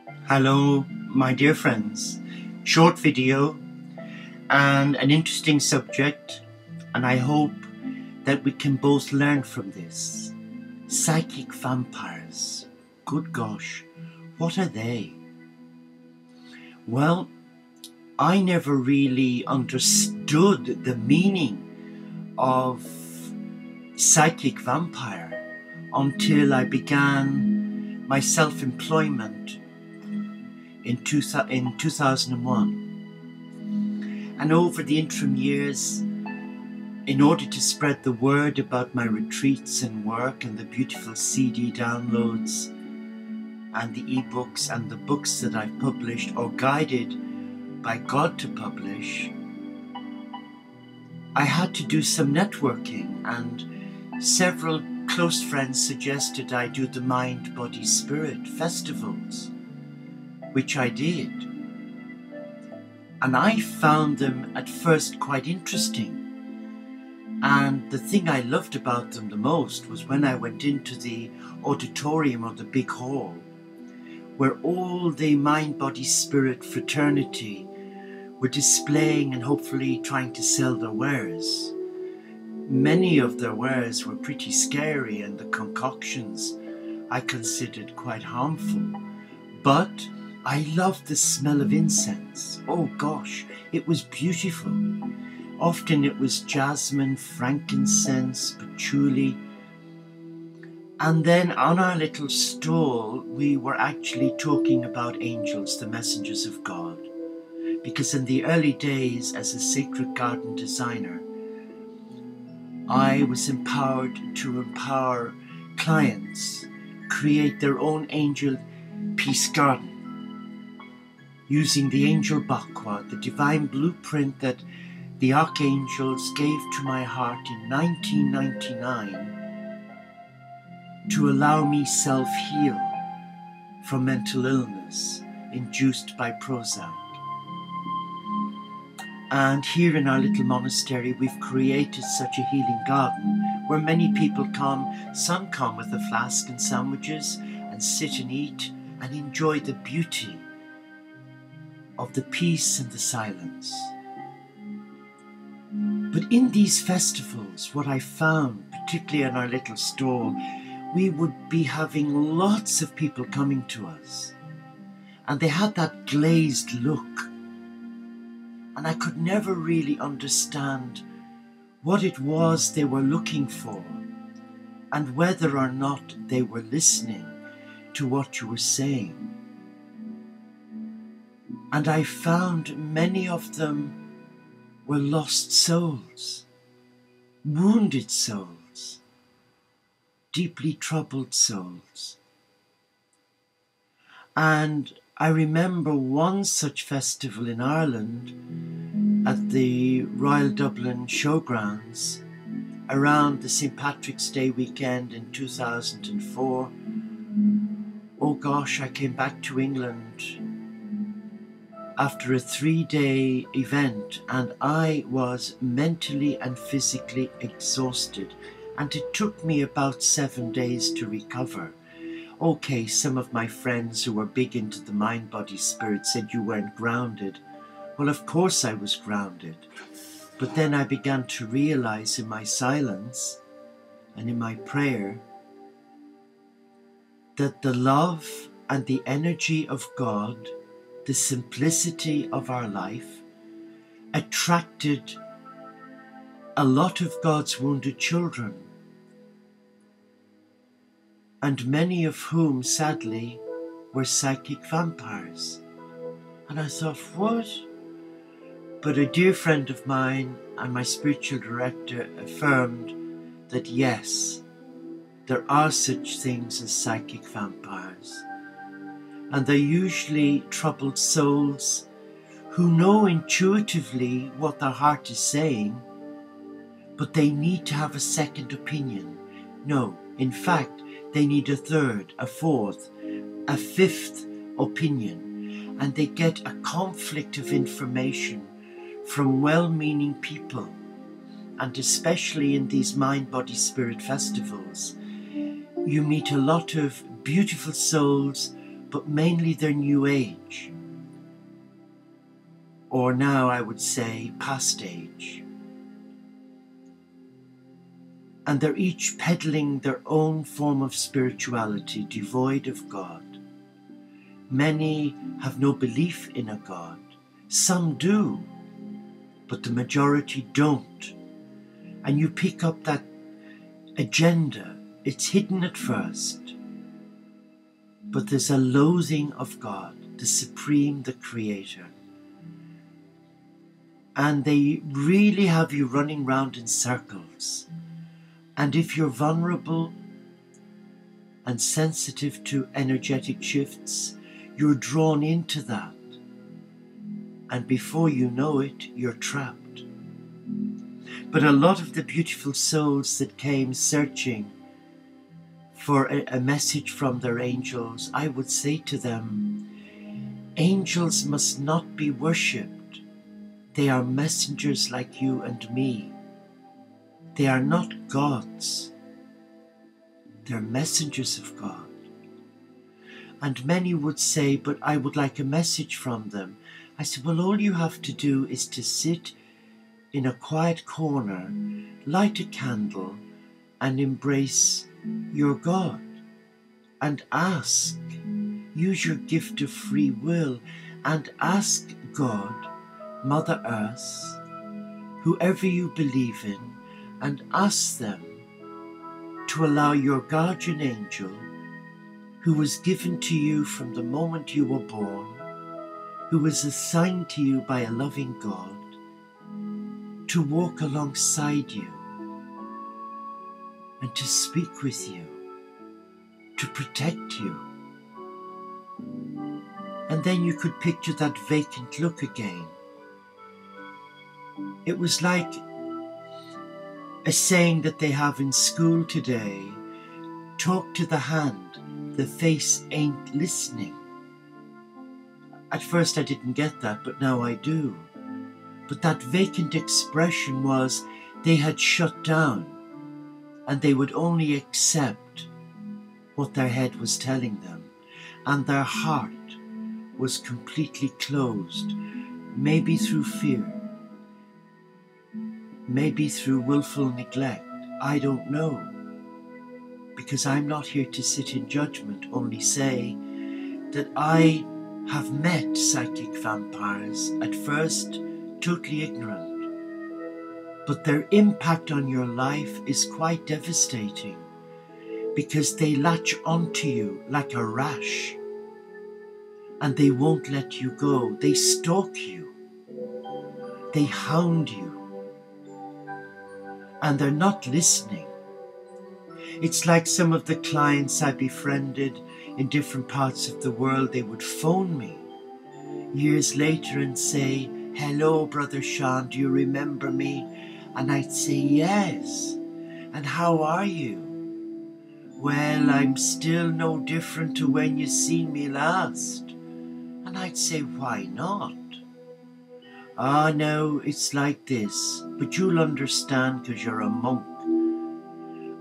Hello, my dear friends. Short video and an interesting subject, and I hope that we can both learn from this. Psychic vampires. Good gosh, what are they? Well, I never really understood the meaning of psychic vampire until I began my self-employment in 2001. And over the interim years, in order to spread the word about my retreats and work and the beautiful CD downloads and the ebooks and the books that I've published or guided by God to publish, I had to do some networking, and several close friends suggested I do the Mind, Body, Spirit festivals, which I did. And I found them at first quite interesting. And the thing I loved about them the most was when I went into the auditorium or the big hall, where all the Mind, Body, Spirit fraternity were displaying and hopefully trying to sell their wares. Many of their wares were pretty scary, and the concoctions I considered quite harmful. But I loved the smell of incense. Oh gosh, it was beautiful. Often it was jasmine, frankincense, patchouli. And then on our little stall, we were actually talking about angels, the messengers of God. Because in the early days as a sacred garden designer, I was empowered to empower clients create their own angel peace garden using the angel Bakwa, the divine blueprint that the archangels gave to my heart in 1999 to allow me self-heal from mental illness induced by Prozac. And here in our little monastery, we've created such a healing garden where many people come. Some come with a flask and sandwiches and sit and eat and enjoy the beauty of the peace and the silence. But in these festivals, what I found, particularly in our little stall, we would be having lots of people coming to us. And they had that glazed look. And I could never really understand what it was they were looking for and whether or not they were listening to what you were saying. And I found many of them were lost souls, wounded souls, deeply troubled souls. And I remember one such festival in Ireland at the Royal Dublin Showgrounds around the St. Patrick's Day weekend in 2004. Oh gosh, I came back to England after a 3-day event and I was mentally and physically exhausted, and it took me about 7 days to recover. Okay, some of my friends who were big into the mind, body, spirit said you weren't grounded. Well, of course I was grounded. But then I began to realize in my silence and in my prayer that the love and the energy of God, the simplicity of our life, attracted a lot of God's wounded children, and many of whom, sadly, were psychic vampires. And I thought, what? But a dear friend of mine and my spiritual director affirmed that yes, there are such things as psychic vampires. And they're usually troubled souls who know intuitively what their heart is saying, but they need to have a second opinion. No, in fact, they need a third, a fourth, a fifth opinion, and they get a conflict of information from well-meaning people. And especially in these mind, body, spirit festivals, you meet a lot of beautiful souls but mainly they're New Age, or now I would say past age. And they're each peddling their own form of spirituality devoid of God. Many have no belief in a God. Some do, but the majority don't. And you pick up that agenda. It's hidden at first, but there's a loathing of God, the Supreme, the Creator. And they really have you running round in circles. And if you're vulnerable and sensitive to energetic shifts, you're drawn into that. And before you know it, you're trapped. But a lot of the beautiful souls that came searching for a message from their angels, I would say to them, angels must not be worshipped. They are messengers like you and me. They are not gods. They're messengers of God. And many would say, but I would like a message from them. I said, well, all you have to do is to sit in a quiet corner, light a candle, and embrace your God. And ask, use your gift of free will, and ask God, Mother Earth, whoever you believe in, and ask them to allow your guardian angel, who was given to you from the moment you were born, who was assigned to you by a loving God, to walk alongside you and to speak with you, to protect you. And then you could picture that vacant look again. It was like a saying that they have in school today, talk to the hand, the face ain't listening. At first I didn't get that, but now I do. But that vacant expression was they had shut down and they would only accept what their head was telling them, and their heart was completely closed, maybe through fear, maybe through willful neglect. I don't know, because I'm not here to sit in judgment, only say that I have met psychic vampires, at first totally ignorant, but their impact on your life is quite devastating, because they latch onto you like a rash and they won't let you go. They stalk you, they hound you, and they're not listening. It's like some of the clients I befriended in different parts of the world. They would phone me years later and say, hello, Brother Sean, do you remember me? And I'd say, yes. And how are you? Well, I'm still no different to when you seen me last. And I'd say, why not? Ah, no, it's like this, but you'll understand because you're a monk.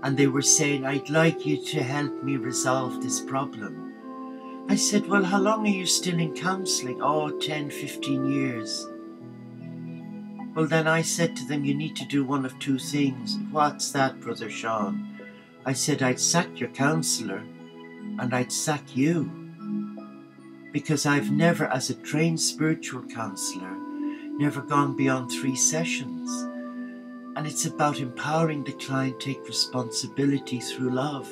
And they were saying, I'd like you to help me resolve this problem. I said, well, how long are you still in counselling? Oh, 10, 15 years. Well, then I said to them, you need to do one of two things. What's that, Brother Sean? I said, I'd sack your counsellor and I'd sack you. Because I've never, as a trained spiritual counsellor, never gone beyond 3 sessions. And it's about empowering the client to take responsibility through love.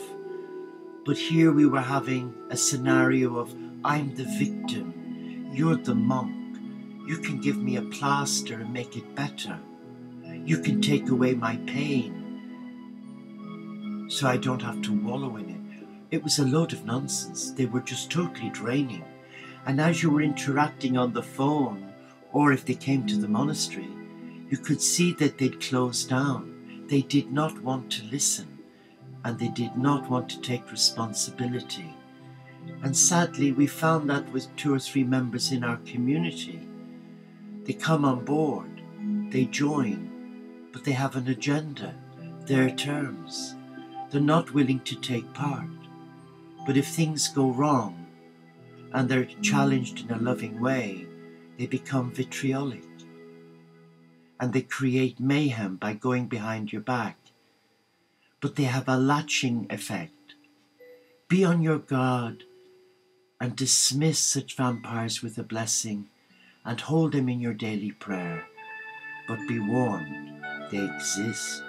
But here we were having a scenario of, I'm the victim, you're the monk. You can give me a plaster and make it better. You can take away my pain so I don't have to wallow in it. It was a load of nonsense. They were just totally draining. And as you were interacting on the phone, or if they came to the monastery, you could see that they'd closed down. They did not want to listen, and they did not want to take responsibility. And sadly, we found that with 2 or 3 members in our community. They come on board, they join, but they have an agenda, their terms. They're not willing to take part. But if things go wrong, and they're challenged in a loving way, they become vitriolic. And they create mayhem by going behind your back. But they have a latching effect. Be on your guard and dismiss such vampires with a blessing and hold them in your daily prayer. But be warned, they exist.